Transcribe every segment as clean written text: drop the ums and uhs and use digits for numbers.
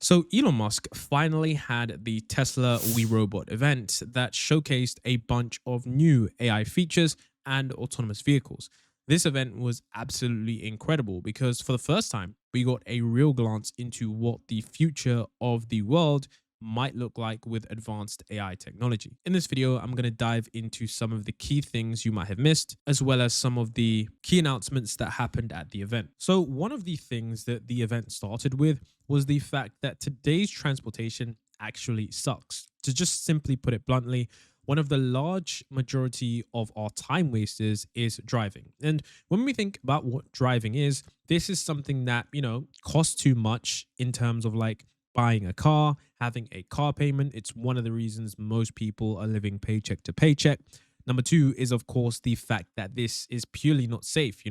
So Elon Musk finally had the Tesla We Robot event that showcased a bunch of new AI features and autonomous vehicles. This event was absolutely incredible because for the first time, we got a real glance into what the future of the world might look like with advanced AI technology. In this video, I'm going to dive into some of the key things you might have missed, as well as some of the key announcements that happened at the event. So, one of the things that the event started with was the fact that today's transportation actually sucks. To just simply put it bluntly, one of the large majority of our time wasters is driving. And when we think about what driving is, this is something that, costs too much in terms of like buying a car, having a car payment. It's one of the reasons most people are living paycheck to paycheck. Number two is, of course, the fact that this is purely not safe.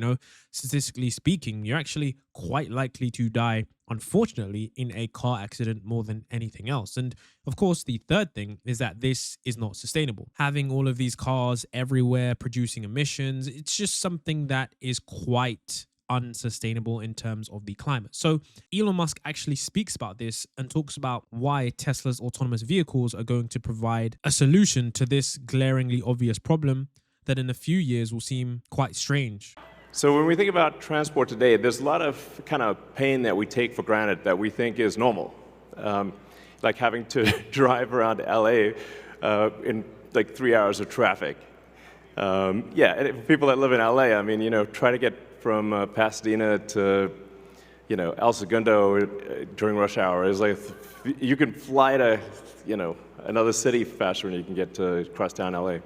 Statistically speaking, you're actually quite likely to die, unfortunately, in a car accident more than anything else. And of course, the third thing is that this is not sustainable. Having all of these cars everywhere producing emissions, it's just something that is quite unsustainable in terms of the climate. So Elon Musk actually speaks about this and talks about why Tesla's autonomous vehicles are going to provide a solution to this glaringly obvious problem that in a few years will seem quite strange. So when we think about transport today, there's a lot of kind of pain that we take for granted that we think is normal. Like having to drive around LA in like 3 hours of traffic. And people that live in LA, I mean, try to get from Pasadena to, El Segundo during rush hour is like you can fly to, another city faster than you can get to cross down LA.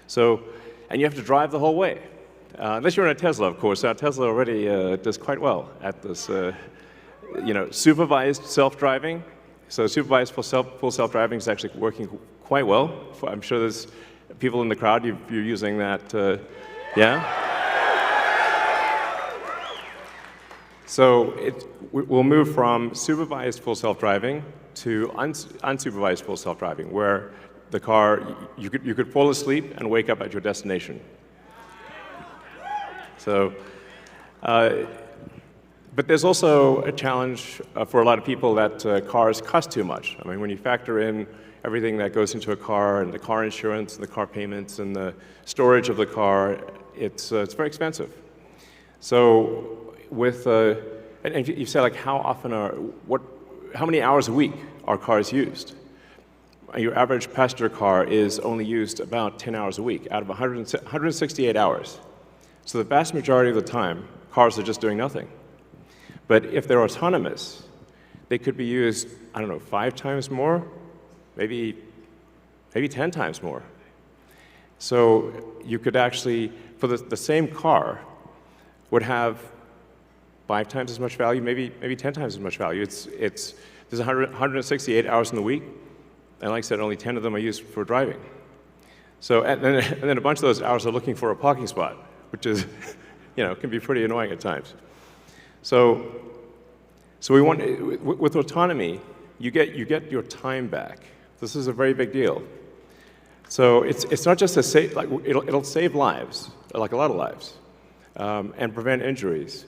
So, and you have to drive the whole way, unless you're in a Tesla, of course. Now Tesla already does quite well at this, supervised self-driving. So supervised full self-driving is actually working quite well. I'm sure there's people in the crowd, you're using that, yeah? So we'll move from supervised full self-driving to unsupervised full self-driving, where the car, you could fall asleep and wake up at your destination. So, but there's also a challenge for a lot of people that cars cost too much. I mean, when you factor in everything that goes into a car, and the car insurance, and the car payments, and the storage of the car, it's very expensive. So with, and you say like how many hours a week are cars used? Your average passenger car is only used about 10 hours a week out of 168 hours. So the vast majority of the time, cars are just doing nothing. But if they're autonomous, they could be used, 5 times more, maybe 10 times more. So you could actually, for the same car, would have 5 times as much value, maybe 10 times as much value. There's 168 hours in the week, and like I said, only 10 of them are used for driving. So, and then a bunch of those hours are looking for a parking spot, which is, can be pretty annoying at times. So we want, with autonomy, you get your time back. This is a very big deal. So it's not just it'll save lives, like a lot of lives, and prevent injuries.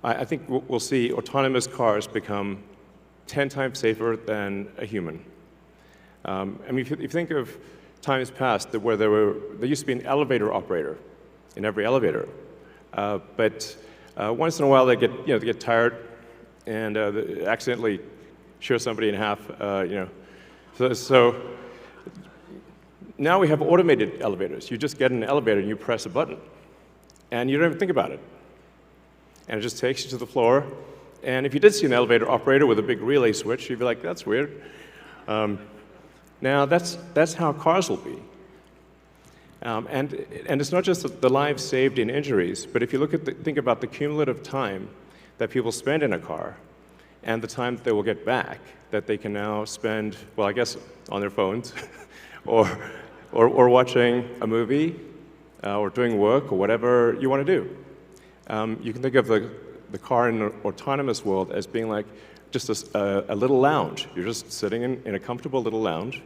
I think we'll see autonomous cars become 10 times safer than a human. I mean, if you think of times past where there used to be an elevator operator in every elevator, but once in a while they get tired and they accidentally shear somebody in half. So now we have automated elevators. You just get in an elevator and you press a button, and you don't even think about it. And it just takes you to the floor. And if you did see an elevator operator with a big relay switch, you'd be like, that's weird. Now, that's how cars will be. And it's not just the lives saved in injuries, but if you think about the cumulative time that people spend in a car and the time that they will get back, that they can now spend, well, I guess, on their phones or watching a movie or doing work or whatever you want to do. You can think of the car in an autonomous world as being like just a little lounge. You're just sitting in a comfortable little lounge,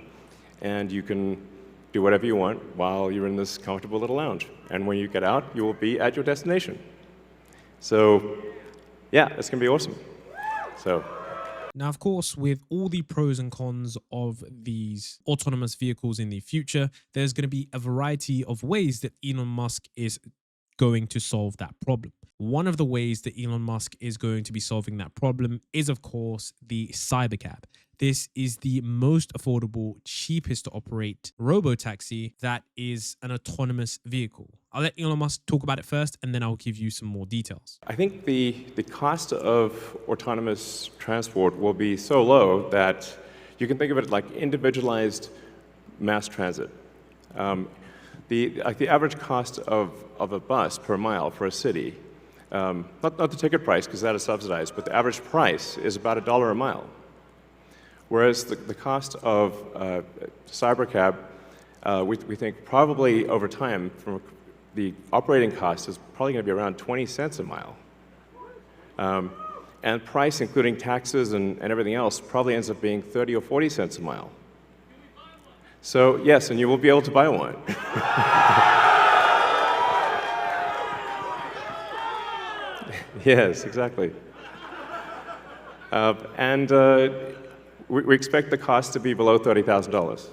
and you can do whatever you want while you're in this comfortable little lounge. And when you get out, you will be at your destination. So, yeah, it's going to be awesome. So. Now, of course, with all the pros and cons of these autonomous vehicles in the future, there's going to be a variety of ways that Elon Musk is going to solve that problem. One of the ways that Elon Musk is going to be solving that problem is, of course, the Cybercab. This is the most affordable, cheapest to operate robo-taxi that is an autonomous vehicle. I'll let Elon Musk talk about it first, and then I'll give you some more details. I think the cost of autonomous transport will be so low that you can think of it like individualized mass transit. The average cost of a bus per mile for a city, not the ticket price because that is subsidized, but the average price is about $1 a mile. Whereas the cost of Cybercab, we think probably over time, from the operating cost is probably going to be around 20 cents a mile. And price, including taxes and everything else, probably ends up being 30 or 40 cents a mile. So yes, and you will be able to buy one. Yes, exactly. We expect the cost to be below $30,000.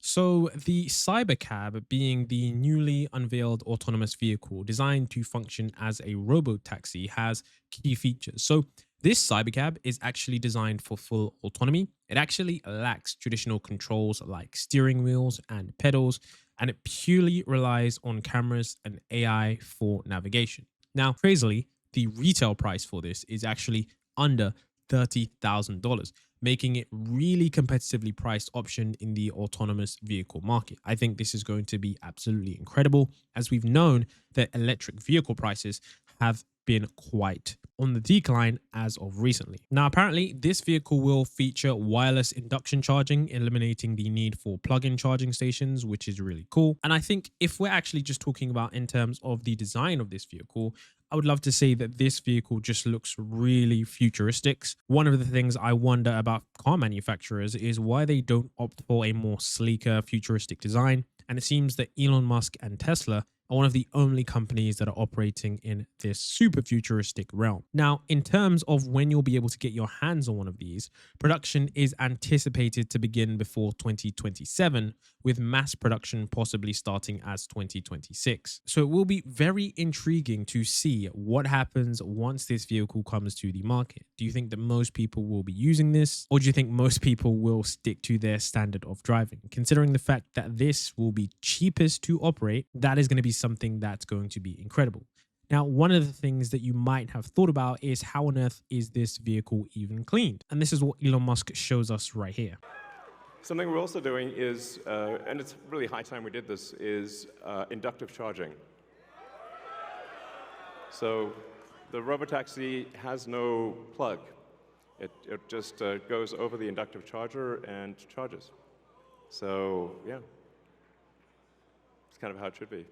So the Cybercab, being the newly unveiled autonomous vehicle designed to function as a robo-taxi, has key features. So this Cybercab is actually designed for full autonomy. It actually lacks traditional controls like steering wheels and pedals, and it purely relies on cameras and AI for navigation. Now, crazily, the retail price for this is actually under $30,000, making it really competitively priced option in the autonomous vehicle market. I think this is going to be absolutely incredible, as we've known that electric vehicle prices have been quite on the decline as of recently. Now, apparently, this vehicle will feature wireless induction charging, eliminating the need for plug-in charging stations, which is really cool. And I think if we're actually just talking about in terms of the design of this vehicle, I would love to say that this vehicle just looks really futuristic. One of the things I wonder about car manufacturers is why they don't opt for a more sleeker, futuristic design. And it seems that Elon Musk and Tesla are one of the only companies that are operating in this super futuristic realm. Now, in terms of when you'll be able to get your hands on one of these, production is anticipated to begin before 2027, with mass production possibly starting as 2026. So it will be very intriguing to see what happens once this vehicle comes to the market. Do you think that most people will be using this, or do you think most people will stick to their standard of driving? Considering the fact that this will be cheapest to operate, that is going to be something that's going to be incredible. Now, one of the things that you might have thought about is how on earth is this vehicle even cleaned? And this is what Elon Musk shows us right here. Something we're also doing is, and it's really high time we did this, is inductive charging. So the robotaxi has no plug. It just goes over the inductive charger and charges. So yeah, it's kind of how it should be.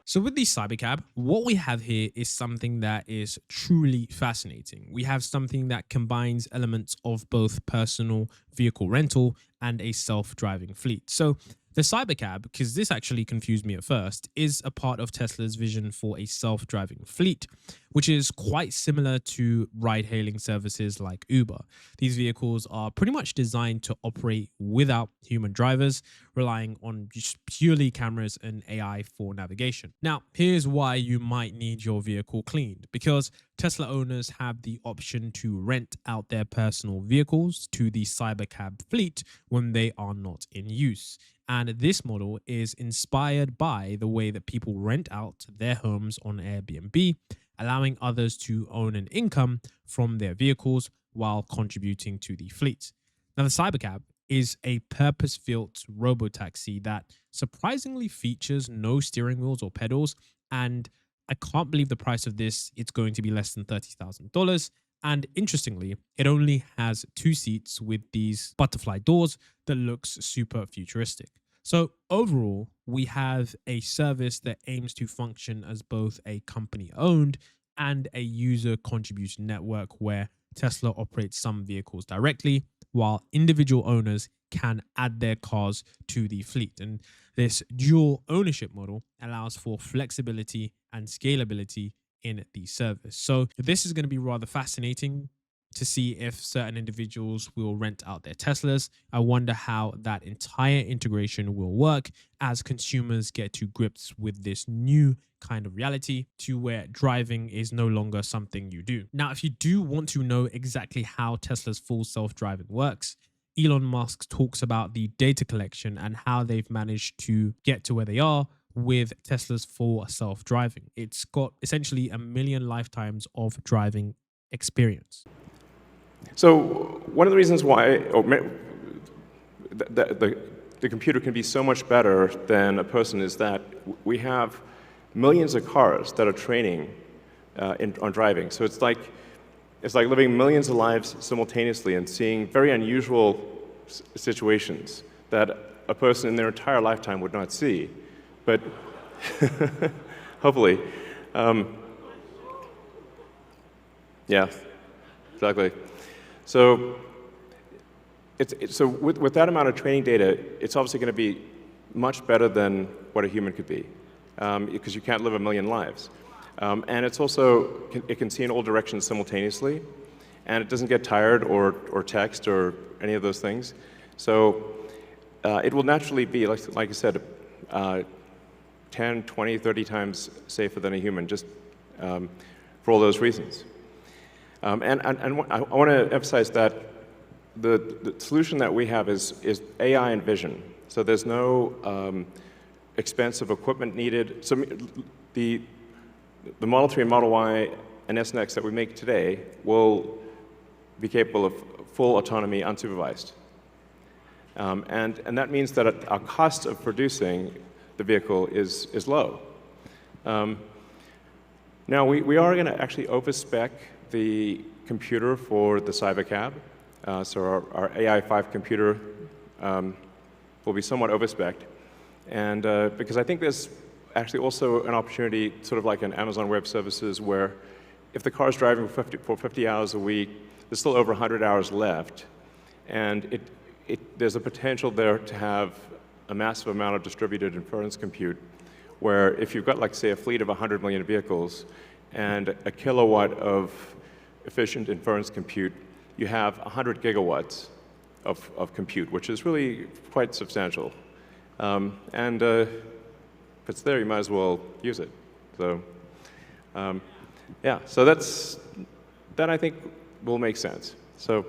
So with the Cybercab, what we have here is something that is truly fascinating. We have something that combines elements of both personal vehicle rental and a self-driving fleet. So the Cybercab, because this actually confused me at first, is a part of Tesla's vision for a self-driving fleet, which is quite similar to ride-hailing services like Uber. These vehicles are pretty much designed to operate without human drivers, relying on just purely cameras and AI for navigation. Now, here's why you might need your vehicle cleaned, because Tesla owners have the option to rent out their personal vehicles to the Cybercab fleet when they are not in use. And this model is inspired by the way that people rent out their homes on Airbnb, allowing others to own an income from their vehicles while contributing to the fleet. Now, the Cybercab is a purpose-built robotaxi that surprisingly features no steering wheels or pedals, and I can't believe the price of this. It's going to be less than $30,000. And interestingly, it only has 2 seats with these butterfly doors that looks super futuristic. So overall, we have a service that aims to function as both a company-owned and a user-contributed network where Tesla operates some vehicles directly, while individual owners can add their cars to the fleet. And this dual ownership model allows for flexibility and scalability in the service. So this is going to be rather fascinating to see if certain individuals will rent out their Teslas. I wonder how that entire integration will work as consumers get to grips with this new kind of reality to where driving is no longer something you do. Now, if you do want to know exactly how Tesla's full self-driving works, Elon Musk talks about the data collection and how they've managed to get to where they are with Tesla's full self-driving. It's got essentially 1 million lifetimes of driving experience. So one of the reasons why the computer can be so much better than a person is that we have millions of cars that are training on driving. So it's like living millions of lives simultaneously and seeing very unusual situations that a person in their entire lifetime would not see. But hopefully, yeah, exactly. So, so with that amount of training data, it's obviously going to be much better than what a human could be, because you can't live 1 million lives. And it's also, it can see in all directions simultaneously, and it doesn't get tired or text or any of those things. So it will naturally be, like I said, 10, 20, 30 times safer than a human, just for all those reasons. And I want to emphasize that the solution that we have is AI and vision. So there's no expensive equipment needed. So the Model 3 and Model Y and S and X that we make today will be capable of full autonomy unsupervised. And that means that our cost of producing the vehicle is low. Now, we are going to actually overspec the computer for the Cybercab. So our AI5 computer will be somewhat overspec'd. And because I think there's actually also an opportunity, sort of like in Amazon Web Services, where if the car is driving for 50 hours a week, there's still over 100 hours left. And there's a potential there to have a massive amount of distributed inference compute, where if you've got, like, say, a fleet of 100 million vehicles and a kilowatt of efficient inference compute, you have 100 gigawatts of compute, which is really quite substantial. And if it's there, you might as well use it. So, yeah, so that I think will make sense. So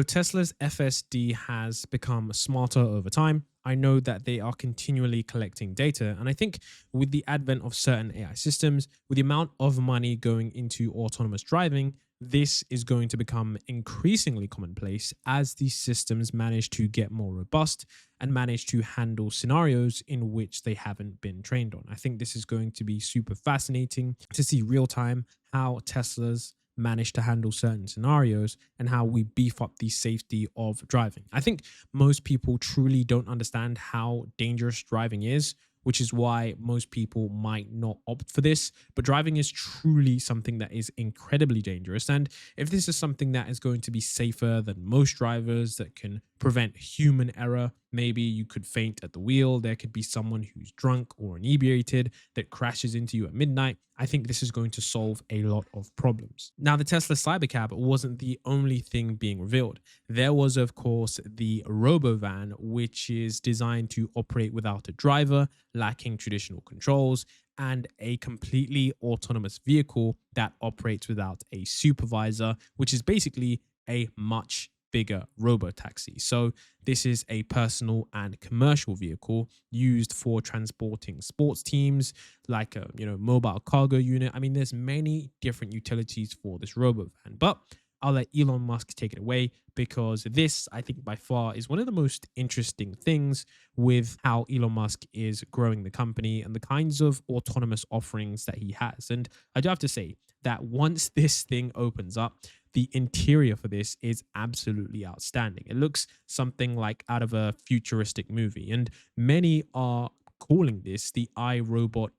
Tesla's FSD has become smarter over time. I know that they are continually collecting data. And I think with the advent of certain AI systems, with the amount of money going into autonomous driving, this is going to become increasingly commonplace as these systems manage to get more robust and manage to handle scenarios in which they haven't been trained on. I think this is going to be super fascinating to see real time how Tesla's manage to handle certain scenarios and how we beef up the safety of driving. I think most people truly don't understand how dangerous driving is, which is why most people might not opt for this. But driving is truly something that is incredibly dangerous. And if this is something that is going to be safer than most drivers, that can prevent human error, maybe you could faint at the wheel, there could be someone who's drunk or inebriated that crashes into you at midnight, I think this is going to solve a lot of problems. Now, the Tesla Cybercab wasn't the only thing being revealed. There was, of course, the Robovan, which is designed to operate without a driver, lacking traditional controls, and a completely autonomous vehicle that operates without a supervisor, which is basically a much bigger robo-taxi. So this is a personal and commercial vehicle used for transporting sports teams, like a mobile cargo unit. I mean, there's many different utilities for this robo-van, but I'll let Elon Musk take it away, because this, I think, by far is one of the most interesting things with how Elon Musk is growing the company and the kinds of autonomous offerings that he has. And I do have to say that once this thing opens up, the interior for this is absolutely outstanding. It looks something like out of a futuristic movie, and many are calling this the iRobot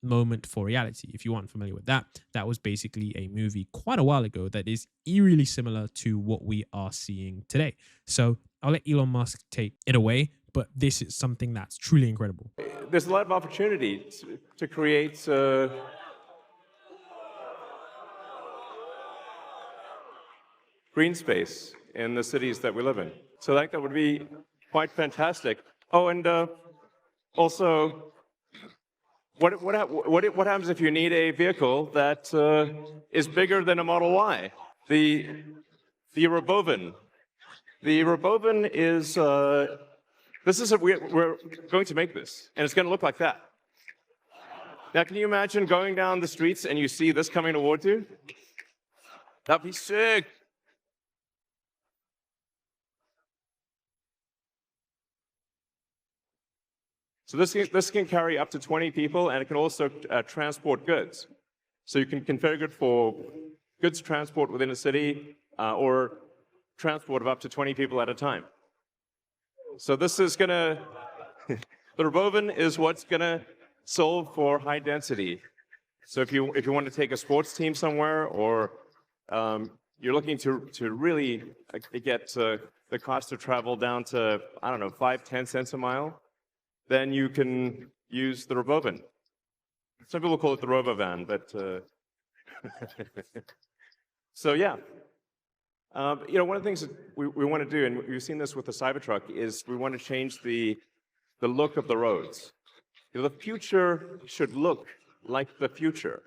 moment for reality. If you aren't familiar with that, that was basically a movie quite a while ago that is eerily similar to what we are seeing today. So I'll let Elon Musk take it away, but this is something that's truly incredible. There's a lot of opportunity to create green space in the cities that we live in. So I think that would be quite fantastic. Oh, and also, what happens if you need a vehicle that is bigger than a Model Y? The Robovan. The Robovan is we're going to make this, and it's going to look like that. Now, can you imagine going down the streets and you see this coming towards you? That'd be sick. So this can carry up to 20 people, and it can also transport goods. So you can configure it for goods transport within a city or transport of up to 20 people at a time. So this is gonna, the Robovan is what's gonna solve for high density. So if you want to take a sports team somewhere, or you're looking to really get the cost of travel down to, I don't know, 5-10 cents a mile, then you can use the Robovan. Some people call it the Robovan, but so yeah. One of the things that we want to do, and we've seen this with the Cybertruck, is we want to change the look of the roads. The future should look like the future.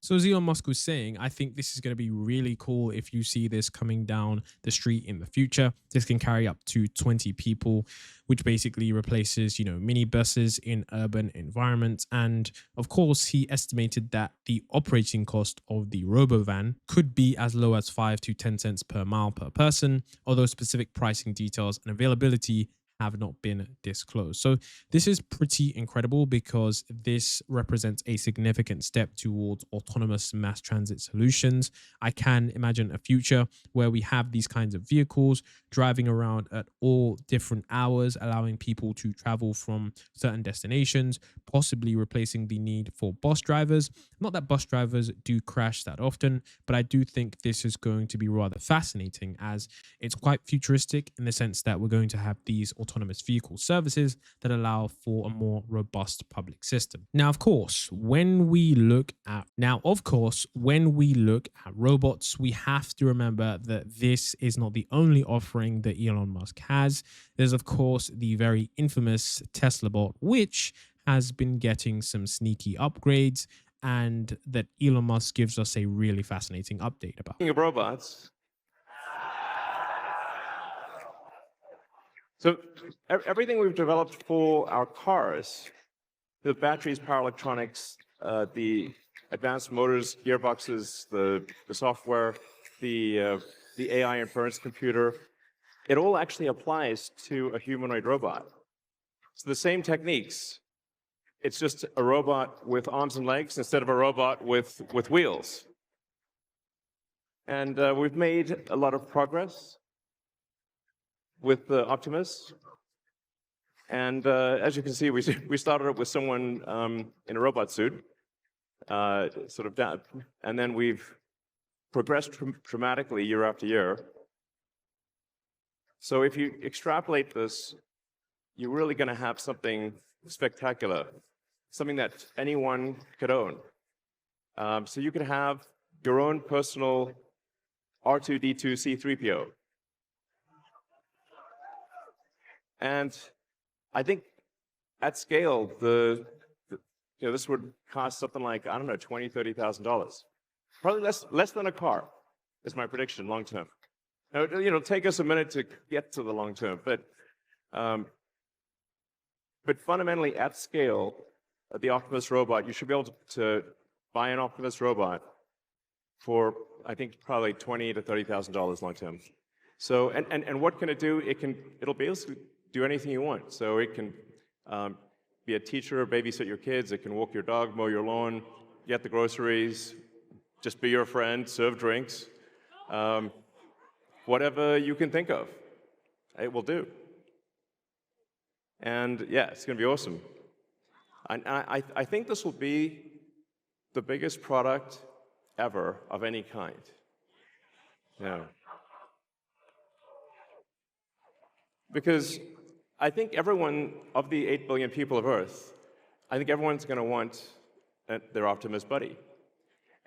So as Elon Musk was saying, I think this is going to be really cool if you see this coming down the street in the future. This can carry up to 20 people, which basically replaces, minibuses in urban environments. And of course, he estimated that the operating cost of the Robovan could be as low as 5 to 10 cents per mile per person, although specific pricing details and availability have not been disclosed. So this is pretty incredible because this represents a significant step towards autonomous mass transit solutions. I can imagine a future where we have these kinds of vehicles driving around at all different hours, allowing people to travel from certain destinations, possibly replacing the need for bus drivers. Not that bus drivers do crash that often, but I do think this is going to be rather fascinating, as it's quite futuristic in the sense that we're going to have these autonomous vehicle services that allow for a more robust public system. Now, of course, when we look at robots, we have to remember that this is not the only offering that Elon Musk has. There's, of course, the very infamous Tesla bot, which has been getting some sneaky upgrades, and that Elon Musk gives us a really fascinating update about. Speaking of robots, so everything we've developed for our cars, the batteries, power electronics, the advanced motors, gearboxes, the software, the AI inference computer, it all actually applies to a humanoid robot. So the same techniques. It's just a robot with arms and legs instead of a robot with wheels. And we've made a lot of progress with the Optimus. And as you can see, we started up with someone in a robot suit, sort of down, and then we've progressed dramatically year after year. So if you extrapolate this, you're really going to have something spectacular, something that anyone could own. So you could have your own personal R2-D2 C3PO. And I think at scale, this would cost something like, I don't know, $20,000, $30,000. Probably less than a car, is my prediction long term. Now, it'll take us a minute to get to the long term, but fundamentally at scale, the Optimus robot, you should be able to buy an Optimus robot for, I think, probably $20,000 to $30,000 long term. So, and what can it do? It'll basically do anything you want. So it can be a teacher, babysit your kids. It can walk your dog, mow your lawn, get the groceries, just be your friend, serve drinks. Whatever you can think of, it will do. And yeah, it's going to be awesome. I think this will be the biggest product ever of any kind. Yeah. Because I think everyone, of the 8 billion people of Earth, I think everyone's going to want their Optimus buddy.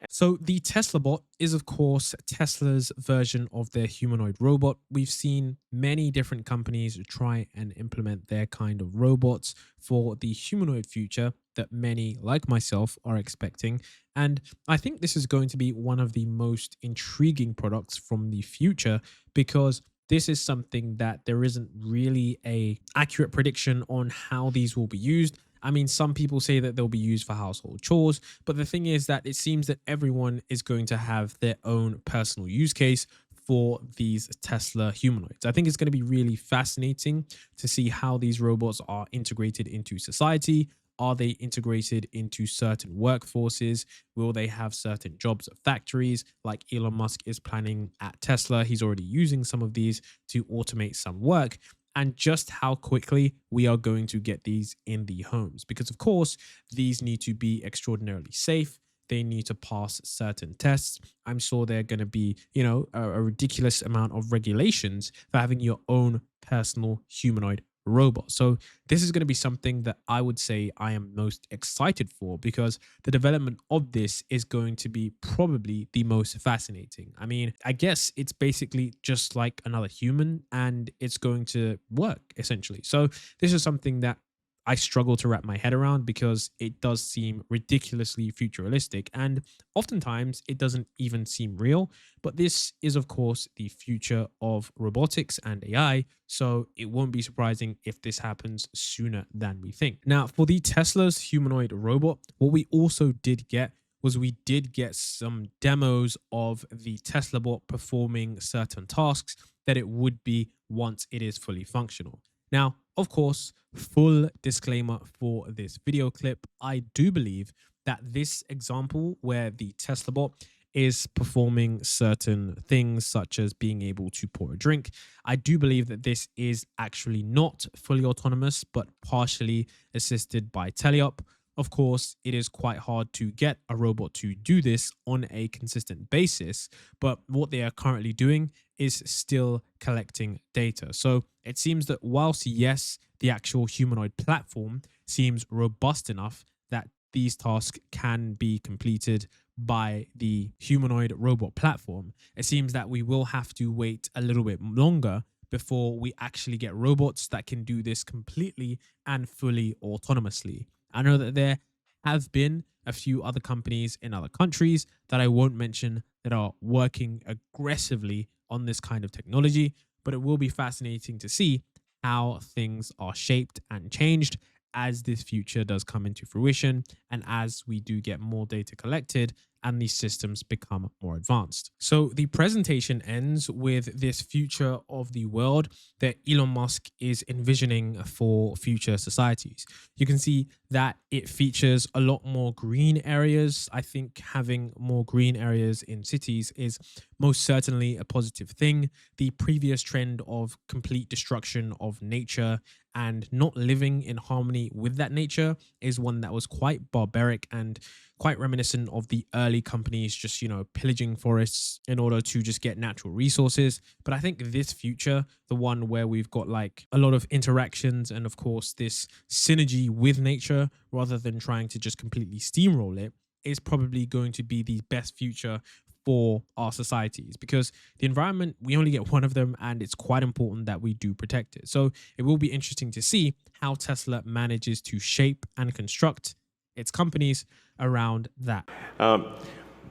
So the Tesla bot is, of course, Tesla's version of their humanoid robot. We've seen many different companies try and implement their kind of robots for the humanoid future that many, like myself, are expecting. And I think this is going to be one of the most intriguing products from the future, because this is something that there isn't really a accurate prediction on how these will be used. I mean, some people say that they'll be used for household chores, but the thing is that it seems that everyone is going to have their own personal use case for these Tesla humanoids. I think it's going to be really fascinating to see how these robots are integrated into society. Are they integrated into certain workforces? Will they have certain jobs at factories like Elon Musk is planning at Tesla? He's already using some of these to automate some work. And just how quickly we are going to get these in the homes. Because, of course, these need to be extraordinarily safe. They need to pass certain tests. I'm sure they're going to be, a ridiculous amount of regulations for having your own personal humanoid robot. So this is going to be something that I would say I am most excited for, because the development of this is going to be probably the most fascinating. I mean, I guess it's basically just like another human, and it's going to work essentially. So this is something that I struggle to wrap my head around, because it does seem ridiculously futuristic, and oftentimes it doesn't even seem real. But this is, of course, the future of robotics and AI, so it won't be surprising if this happens sooner than we think. Now, for the Tesla's humanoid robot, what we also did get was we did get some demos of the Tesla bot performing certain tasks that it would be once it is fully functional. Now, of course, full disclaimer for this video clip, I do believe that this example where the Tesla bot is performing certain things such as being able to pour a drink, I do believe that this is actually not fully autonomous, but partially assisted by teleop. Of course, it is quite hard to get a robot to do this on a consistent basis, but what they are currently doing is still collecting data. So it seems that whilst, yes, the actual humanoid platform seems robust enough that these tasks can be completed by the humanoid robot platform, it seems that we will have to wait a little bit longer before we actually get robots that can do this completely and fully autonomously. I know that there have been a few other companies in other countries that I won't mention that are working aggressively on this kind of technology, but it will be fascinating to see how things are shaped and changed as this future does come into fruition, and as we do get more data collected and these systems become more advanced. So the presentation ends with this future of the world that Elon Musk is envisioning for future societies. You can see that it features a lot more green areas. I think having more green areas in cities is most certainly a positive thing. The previous trend of complete destruction of nature and not living in harmony with that nature is one that was quite barbaric and quite reminiscent of the early companies just, pillaging forests in order to just get natural resources. But I think this future, the one where we've got like a lot of interactions and of course this synergy with nature rather than trying to just completely steamroll it, is probably going to be the best future for our societies, because the environment, we only get one of them, and it's quite important that we do protect it. So it will be interesting to see how Tesla manages to shape and construct its companies around that.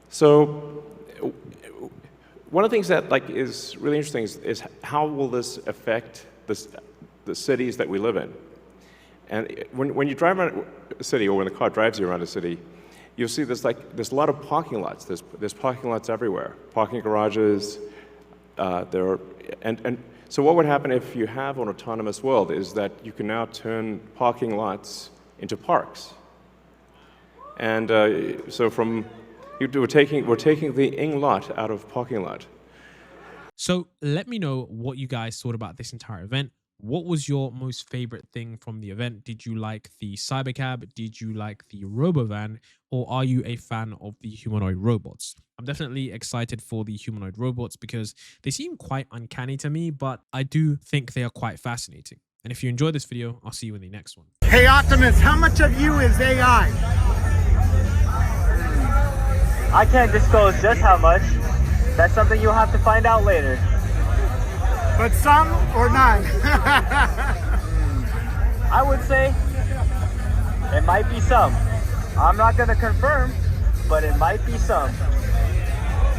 So one of the things that is really interesting is how will this affect the cities that we live in? And when you drive around a city, or when the car drives you around a city, you'll see there's a lot of parking lots. There's parking lots everywhere, parking garages. So what would happen if you have an autonomous world is that you can now turn parking lots into parks. And so we're taking the ing lot out of parking lot. So let me know what you guys thought about this entire event. What was your most favorite thing from the event? Did you like the Cybercab? Did you like the Robovan? Or are you a fan of the humanoid robots? I'm definitely excited for the humanoid robots because they seem quite uncanny to me, but I do think they are quite fascinating. And if you enjoyed this video, I'll see you in the next one. Hey Optimus, how much of you is AI? I can't disclose just how much. That's something you'll have to find out later. But some or none? I would say it might be some. I'm not going to confirm, but it might be some.